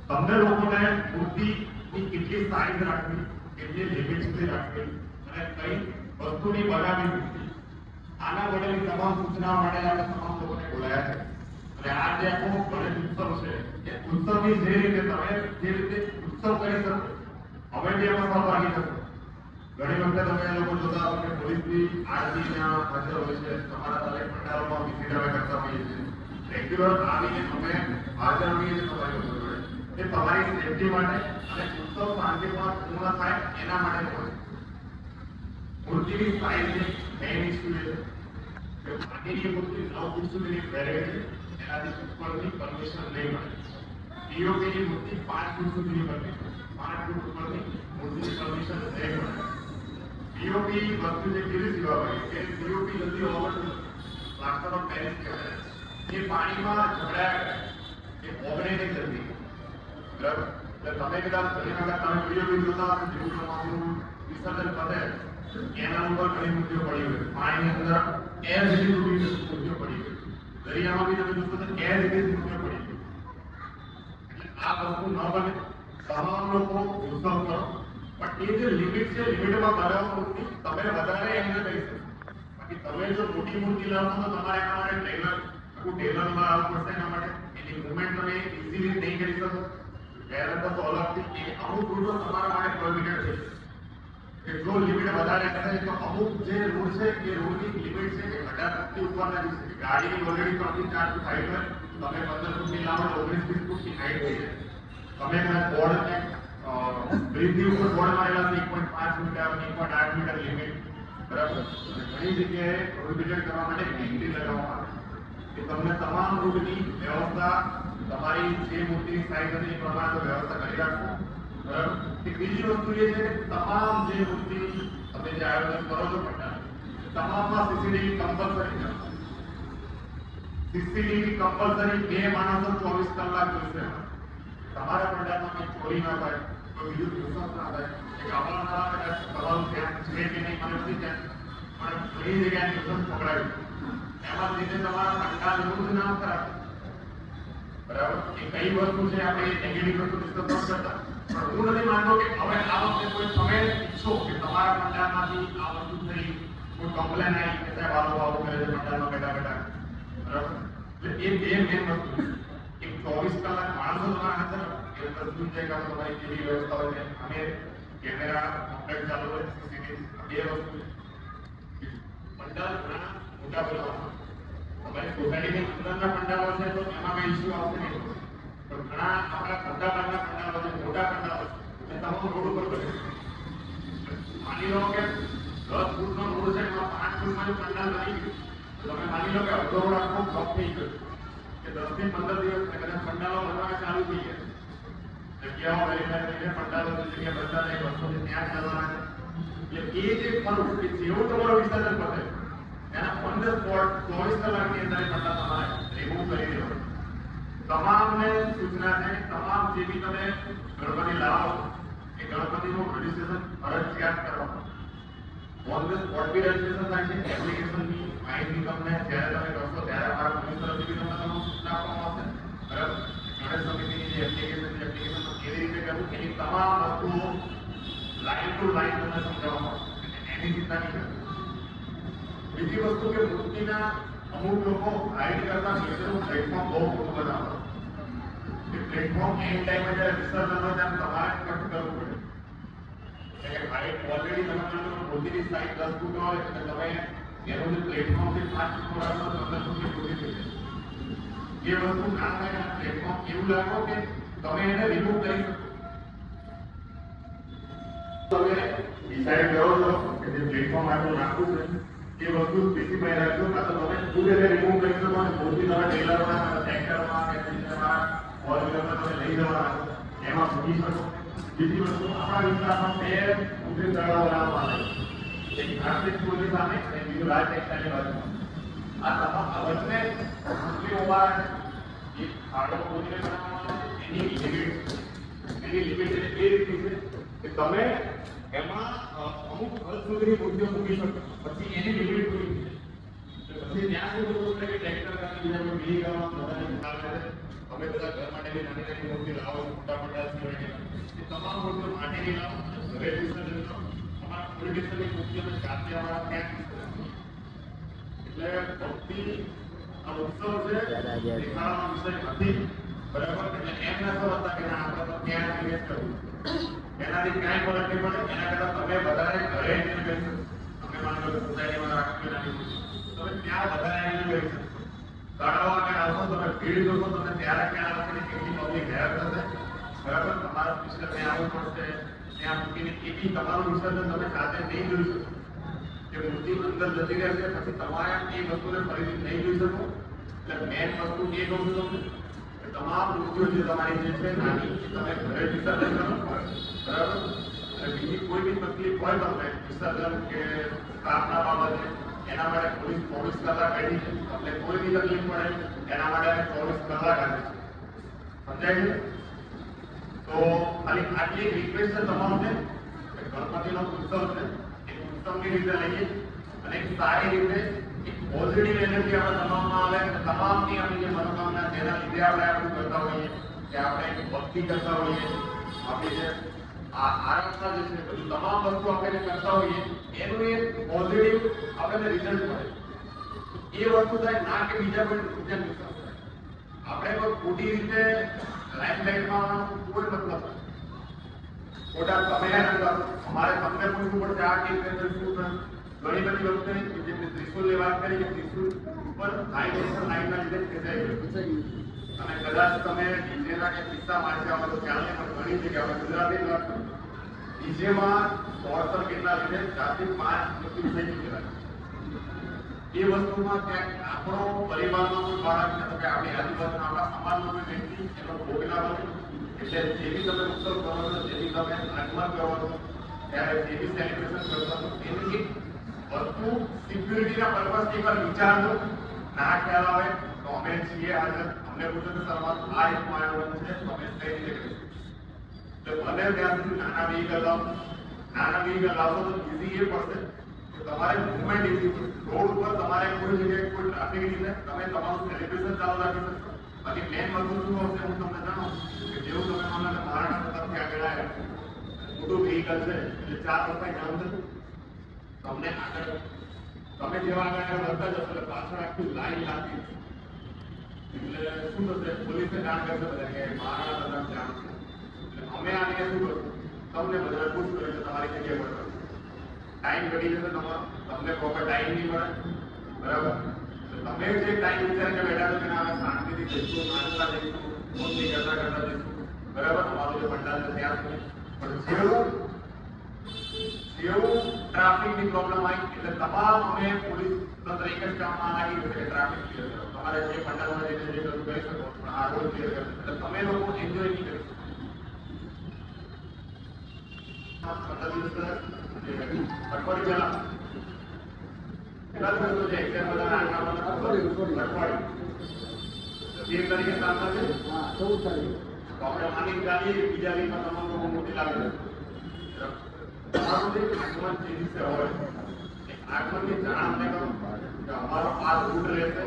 તમને લોકોને મૂર્તિની કેટલી સાઈઝ રાખવી, કેટલી લિમિટ સુધી રાખવી અને કઈ વસ્તુની બનાવી મૂર્તિ, આના માટેની તમામ સૂચના માટે આપણે તમામ લોકોને બોલાયા છે. અને આ જે આખો ગણેશ ઉત્સવ છે એ ઉત્સવની જે રીતે તમે જે રીતે ઉત્સવ કરી શકો હવે બી એમાં સહભાગી થશો. ઘણી વખત તમે લોકો જોતા હો કે પોલીસની આરતીના હાજર હોય છે, તમારા દરેક મંડળોમાં વિઝિટ અમે કરતા હોઈએ છીએ. રેગ્યુલર આવીને અમે હાજર હોઈએ છીએ તમારી લોકો જોડે. એ તમારી સેફટી માટે અને ઉત્સવ શાંતિપૂર્ણ પૂર્ણ થાય એના માટે હોય. મૂર્તિની સાઈઝની મેઇન ઇસ્યુ છે કે માટીની મૂર્તિ 9 ફૂટ સુધીની વેરાયટી એનાથી ઉપરની પરમિશન નહીં મળે. પીઓપીની મૂર્તિ 5 ફૂટ સુધીની પરમિશન, 5 ફૂટ ઉપરની મૂર્તિની પરમિશન નહીં મળે. પીઓપી વસ્તુ જે કેવી સેવા હોય કે પીઓપી જલ્દી ઓગળતું પ્લાસ્ટર ઓફ પેરિસ કહેવાય. એ પાણીમાં ઝઘડાયા કરે, એ ઓગળે નહીં જલ્દી. બરાબર? એટલે તમે કદાચ ઘણી વખત તમે પીઓપી જોતા હશો, જેવું તમારું વિસર્જન પતે એના ઉપર ઘણી મૂર્તિઓ પડી હોય, પાણીની અંદર એર જેટલી મૂર્તિઓ પડી હોય, દરિયામાં બી તમે જોશો તો એર જેટલી મૂર્તિઓ પડી હોય. એટલે આ વસ્તુ ન બને, તમામ લોકો ઉત્સવ કરો, પણ એ જે લિમિટ છે લિમિટમાં બનાવો મૂર્તિ તમે વધારે એમને કહી શકો. બાકી તમે જો મોટી મૂર્તિ લાવશો તો તમારે એના માટે ટેલરમાં આવવું પડશે. એના માટે એની મુવમેન્ટ તમે ઇઝીલી નહીં કરી શકો. પહેલા તો અલગથી અમુક રૂટો તમારા માટે પ્રોહિબિટેડ છે. જો લિમિટ વધારે હશે તો અમુક જે રોડ છે એ રોડની લિમિટ છે કે 18 ફૂટથી ઉપર નથી. ગાડીની ઓલરેડી 3 થી 4 ફૂટ હાઈટ હોય, તમે 15 ફૂટની લાવો 19-20 ફૂટની હાઈટ હોય. તમે કદાચ બોર્ડ બ્રિજની ઉપર બોર્ડ મારેલા છે 1.5 મીટર 1.8 મીટર લિમિટ, બરાબર? ઘણી જગ્યાએ પ્રોહિબિટેડ કરવા માટે ઘંટી લગાવવામાં આવે કે તમને તમામ રૂટની વ્યવસ્થા તમારી જે મૂર્તિની સાઈઝ હતી એ પ્રમાણે વ્યવસ્થા કરી રાખો. બરાબર? બીજી વસ્તુ એ છે કે તમામ જે મૂર્તિ તમે જે આયોજન કરો છો તમામમાં સીસીટીવી કમ્પલસરી કરો. સીસીટીવી કમ્પલસરી 2 માણસો 24 કલાક જોઈશે. તમારા પંડાલમાં કંઈ ચોરી ના થાય, કોઈ બીજું નુકસાન ના થાય. એક અવારનવાર કદાચ સવાલ ધ્યાન છે કે નહીં મને નથી ધ્યાન, પણ ઘણી જગ્યાએ નુકસાન પકડાયું. એમાં લીધે તમારા પંડાલ એવું જ ના ખરાબ. બરાબર? એ કઈ વસ્તુ છે આપણે નેગેટિવ વસ્તુ ડિસ્કસ ન કરતા. પણ હું નથી માનતો કે હવે આ વખતે કોઈ તમે ઈચ્છો કે તમારા પંડાલમાંથી આ વસ્તુ થઈ કોઈ કમ્પ્લેન આવી કે સાહેબ આવું કરે છે પંડાલમાં બેઠા બેઠા. બરાબર? એટલે એ બે મેન વસ્તુ છે. એક 24 કલાક માણસો તમારા હાજર એ વસ્તુ છે કે તમારી કેવી વ્યવસ્થા હોય છે અને કેમેરા કમ્પ્લેટ ચાલુ હોય, સીસીટીવી, બે વસ્તુ છે. પંડાલ ઘણા મોટા બનાવવા તમારી સોસાયટીની અંદરના પંડાલો છે તો એમાં કઈ ઇસ્યુ આવશે નહીં. પણ ઘણા આપણા મોટા ભાગના પંડાલો છે, મોટા પંડાલો છે એ તમામ રોડ ઉપર બને. માની લો કે 10 ફૂટનો રોડ છે એમાં 5 ફૂટમાં જો પંડાલ બની ગયું, તમે માની લો કે અડધો રોડ આખો બ્લોક થઈ ગયો કે 10 થી 15 દિવસ કદાચ પંડાલો બનવાના ચાલુ થઈ ગયા. જગ્યાઓ વેરીફાઈ કરીને પંડાલો જગ્યા બનતા જાય, વર્ષોથી ત્યાં ચાલવાના છે. એટલે એ જે ફરવું કે જેવું તમારો વિસર્જન પતે એના 1 સ્પોટ 24 કલાકની અંદર પંડાલ તમારે રિમૂવ કરી દેવાનું. તમામને સૂચના છે કે તમામ જે બી તમે ગણપતિ લાવો એ ગણપતિનું રજીસ્ટ્રેશન ફરજિયાત કરવાનું. On the spot B registration થાય છે. એપ્લિકેશનની માહિતી તમને જ્યારે તમે કરશો ત્યારે અમારા પોલીસ તરફથી તમને સૂચના આપવામાં આવશે. બરાબર? ગણેશ સમિતિની જે એપ્લિકેશનમાં કેવી રીતે કરવું એની તમામ વસ્તુઓ લાઈન ટુ લાઈન તમને સમજાવવામાં આવશે. એની ચિંતા નહીં કરવી. બીજી વસ્તુ કે મૂર્તિના અમુક લોકો હાઈટ કરતા નીચેનું પ્લેટફોર્મ બહુ મોટું બનાવે. એ પ્લેટફોર્મ એન્ડ ટાઈમે જ્યારે વિસર્જન હોય ત્યારે તમારે કટ કરવું પડે. એટલે કે હાઈટ ઓલરેડી તમે મૂર્તિની સાઈઝ 10 ફૂટ હોય એટલે તમે એનું જે પ્લેટફોર્મ છે 5 ફૂટ રાખો તો 15 ફૂટની પૂરી થઈ જાય. એ વસ્તુ ના થાય કે પ્લેટફોર્મ એવું લાગો કે તમે એને રિમૂવ કરી શકો. તમે ડિસાઈડ કરો છો કે જે પ્લેટફોર્મ આટલું નાખવું છે એ વસ્તુ સ્પેસિફાઈ રાખજો. કાં તો તમે ખુદ એને રિમૂવ કરી શકો અને મૂર્તિ તમે ટેલરમાં ટ્રેક્ટરમાં કે ટેક્ટરમાં ફોર વ્હીલરમાં તમે લઈ જવાના એમાં મૂકી શકો. બીજી વસ્તુ આપણા વિસ્તારમાં 2 કૃત્રિમ તળાવ બનાવવામાં આવે છે. એક ભારતીય સ્કૂલની સામે અને બીજું રાજ ટેક્સટાઇલની બાજુમાં. આ તમામ આ બંને મુસ્લિમોમાં એક ખાડો ખોદીને બનાવવામાં આવે છે. એની લિમિટ એ રીતની છે કે તમે એમાં અમુક હદ સુધીની મૂર્તિઓ મૂકી શકો, પછી એની લિમિટ પૂરી થઈ જાય. પછી ત્યાં સુધી એટલે કે ટ્રેક્ટર કામ બીજા કોઈ મિલી કામ બધાને ખ્યાલ રહે તમે બધા ઘર માટેની નાની નાની મૂર્તિ લાવો છો, મોટા મોટા છે એ તમામ મૂર્તિઓ માટીની લાવો, ઘરે વિસર્જન કરો. અમારા પોલિટિશિયનની મૂર્તિ અમે જાતે અમારા ત્યાં એટલે ભક્તિ આ ઉત્સવ છે દેખાડાનો વિષય નથી. બરાબર, એટલે એમ ન સમજતા કે આપણે તો ત્યાં ઇન્વેસ્ટ કરવું, એનાથી ક્યાંય ફરક નહીં પડે. એના કરતાં તમે વધારે ઘરે ઇન્વેસ્ટ કરો. તમે માનો કે સોસાયટીમાં રાખી નાની તમે ત્યાં વધારે ઇન્વેસ્ટ કરો. તળાવમાં ક્યાં આવશો તમે ભીડ જોશો તમે ત્યારે ક્યાં આવશે ને કેટલી પબ્લિક હેરાન થશે. બરાબર, તમારા મિસ્ટર ત્યાં આવવું પડશે. ત્યાં મૂકીને એથી તમારું વિસર્જન તમે સાથે નહીં જોઈ શકો. જે મૂર્તિ અંદર જતી રહેશે પછી તમારે એ વસ્તુને ફરીથી નહીં જોઈ શકો. એટલે મેન વસ્તુ એ કહું છું તમને કે તમામ મૂર્તિઓ જે તમારી જે છે નાની એ તમે ઘરે વિસર્જન કરો. બરાબર, અને બીજી કોઈ બી તકલીફ હોય તમને વિસર્જન કે સ્થાપના બાબતે એના માટે 24 કલાક કાઢી છે. તમને કોઈ બી તકલીફ પડે એના માટે 24 કલાક આપે છે. સમજાય છે? તો ખાલી આટલી એક રિક્વેસ્ટ છે તમારું છે કે ગણપતિનો ઉત્સવ છે એક ઉત્સવની રીતે લઈએ અને એક સારી રીતે એક પોઝિટિવ એનર્જી આપણે તમામમાં આવે અને તમામની આપણી જે મનોકામના જેના લીધે આપણે આ બધું કરતા હોઈએ કે આપણે એક ભક્તિ કરતા હોઈએ, આપણી જે આ આરાધના જે છે બધું તમામ વસ્તુ આપણે કરતા હોઈએ એનું એક પોઝિટિવ આપણને રિઝલ્ટ મળે. એ વસ્તુ થાય ના કે બીજા કોઈ નુકસાન થાય. આપણે કોઈ ખોટી રીતે લાઇમલાઇટમાં કોઈ મતલબ નથી. ખોટા તમે અમારે તમને પૂછવું પડશે આ કેસ અંદર શું ઘણી બધી વખતે જે ત્રિશુલની વાત કરી કે ત્રિશુલ ઉપર હાઈ ટેન્શન લાઈનના લીધે ખેંચાઈ ગયું અને કદાચ તમે ડીજેના કે કિસ્સા વાંચ્યા હોય તો ખ્યાલ નહીં પણ ઘણી જગ્યાએ ગુજરાતી વાત કરું ડીજેમાં શોર્ટ સર્કિટના લીધે 4 થી 5 મૃત્યુ થઈ ચૂકેલા છે. એ વસ્તુમાં ક્યાંક આપણો પરિવારનો કોઈ બાળક છે તો કે આપણી આજુબાજુના આપણા સમાજનો કોઈ વ્યક્તિ એનો ભોગ ના બને. એટલે જે બી તમે ઉત્સવ કરો છો, જે બી તમે આગમન કરો છો, ત્યારે જે બી સેલિબ્રેશન કરો છો એની એક વસ્તુ સિક્યુરિટીના પર્પઝથી એકવાર વિચારજો. ના ખ્યાલ આવે તો અમે છીએ હાજર. અમને પૂછો કે સર આ રીતનું આયોજન છે તો અમે કઈ રીતે કરીશું. તો બને ત્યાં સુધી નાના વ્હીકલ લાવો. નાના વ્હીકલ લાવો તો ઇઝી એ પડશે કે તમારે મૂવમેન્ટ ઇઝી પડશે. રોડ ઉપર તમારે કોઈ જગ્યાએ કોઈ ટ્રાફિક નહીં તમે તમારું સેલિબ્રેશન ચાલુ રાખી શકશો. બાકી મેન વસ્તુ શું હશે હું તમને જણાવું કે જેવું તમે માનો કે મહારાષ્ટ્ર તરફથી આગળ આવ્યા મોટું વ્હીકલ છે એટલે 4 રસ્તા જામ થશે. તમને આગળ તમે જેવા આગળ વધતા જશો એટલે પાછળ આખી લાઈન લાગી એટલે શું થશે પોલીસને જાણ કરશે બધા કે મહારાષ્ટ્ર તરફ જામ છે. એટલે અમે આને શું કરશું તમને બધા પૂછ કરે કે તમારી જગ્યાએ પર ટાઈમ ઘટી જશે તમારો. તમને પ્રોપર ટાઈમ નહીં મળે. બરાબર, તમે જે ટાઈમ વિચારીને બેઠા છો કે અમે શાંતિથી જઈશું, નાસ્તા જઈશું, મોજની કરતા જઈશું. બરાબર, અમારું જે પંડાલ છે ત્યાં સુધી પણ જેવું ટ્રાફિકની પ્રોબ્લેમ આવી એટલે તમામ અમે પોલીસ તંત્ર એક જ કામમાં લાગી ગયું કે ટ્રાફિક ક્લિયર કરો. તમારે જે પંડાલમાં જે કરવું કરી શકો પણ આ રોડ ક્લિયર કરો એટલે તમે લોકો એન્જોય નહીં કરી શકો. 15 દિવસ અઠવાડિયું પહેલા કેટલા દિવસો છે એક્ઝામ બધા અઠવાડિયું 13 તારીખે સાતમા છે 14 તારીખે તો આપણે માની ચાલીએ બીજા વીકમાં તમામ લોકો મોટી લાગે તમારું જે આગમન જે દિવસે હોય આગમનની જાણ અમને કરો કે અમારો આ રૂટ રહેશે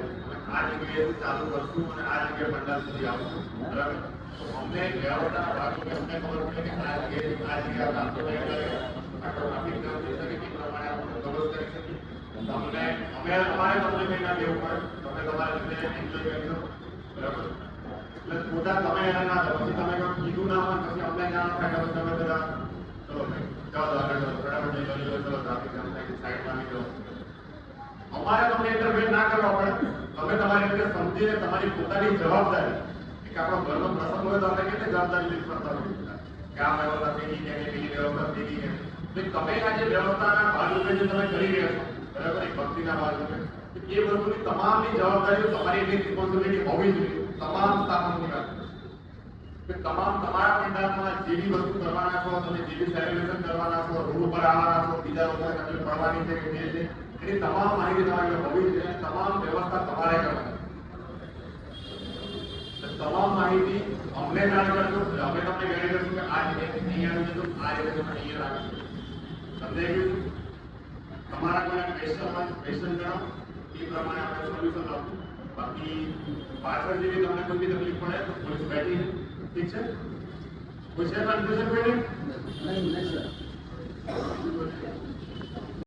આ જગ્યાએ ચાલુ કરશું અને આ જગ્યાએ પંડાલ સુધી આવશું. બરાબર, તો અમને વ્યવસ્થાના ભાગરૂપે અમને ખબર પડે કે આ જગ્યાએ ચાલતો ટ્રાફિક જામ થઈ શકે તે પ્રમાણે આપણે બંદોબસ્ત કરી શકીએ. તમને અમારે તમને કંઈ ના દેવું પડે. તમે તમારી રીતે એન્જોય કરી શકો. બરાબર, એટલે ખોટા તમે એના ના થયો પછી તમે કીધું ના હોય પછી અમને ના થાય તો તમે બધા ચલો ભાઈ ચાલો આગળ ફટાફટ જઈ ચલો ટ્રાફિક જામ થાય સાઈડમાં આવી જાઓ. અમારે તમને ઇન્ટરફેર ના કરવા પડે. તમે તમારી રીતે સમજીને તમારી પોતાની જવાબદારી કે આપણો ઘરનો પ્રસંગ હોય તો આપણે કેટલી જવાબદારી લઈ કરતા હોઈએ કે આ વ્યવસ્થા થઈ ગઈ કે બીજી વ્યવસ્થા થઈ ગઈ કે તમે આ જે વ્યવસ્થાના ભાગરૂપે જે તમે કરી રહ્યા છો બરાબર એક ભક્તિના ભાગરૂપે એ વસ્તુની તમામની જવાબદારીઓ તમારી એટલી રિસ્પોન્સિબિલિટી હોવી જોઈએ. તમામ સ્થાપનની વાત કે તમામ તમારા પંડાલમાં જે બી વસ્તુ કરવાના છો તમે જે બી સેલિબ્રેશન કરવાના છો રોડ પર આવવાના છો બીજા લોકોને તકલીફ પડવાની છે કે જે છે એની તમામ માહિતી તમારી હોવી જોઈએ. તમામ વ્યવસ્થા તમારે કરવાની. તમામ માહિતી અમને જાણ કરજો અમે તમને કહી દઈશું કે આ રીતે અહીંયા જજો આ રીતે તમે અહીંયા રાખજો. સમજાઈ ગયું? તમારા કોઈ ક્વેશ્ચન હોય ક્વેશ્ચન જણાવો એ પ્રમાણે આપણે સોલ્યુશન આપશું. બાકી પાછળ જેવી તમને કોઈ બી તકલીફ પડે તો પોલીસ બેઠી છે ઠીક છે કોઈ છે કન્ફ્યુઝન કોઈ નહીં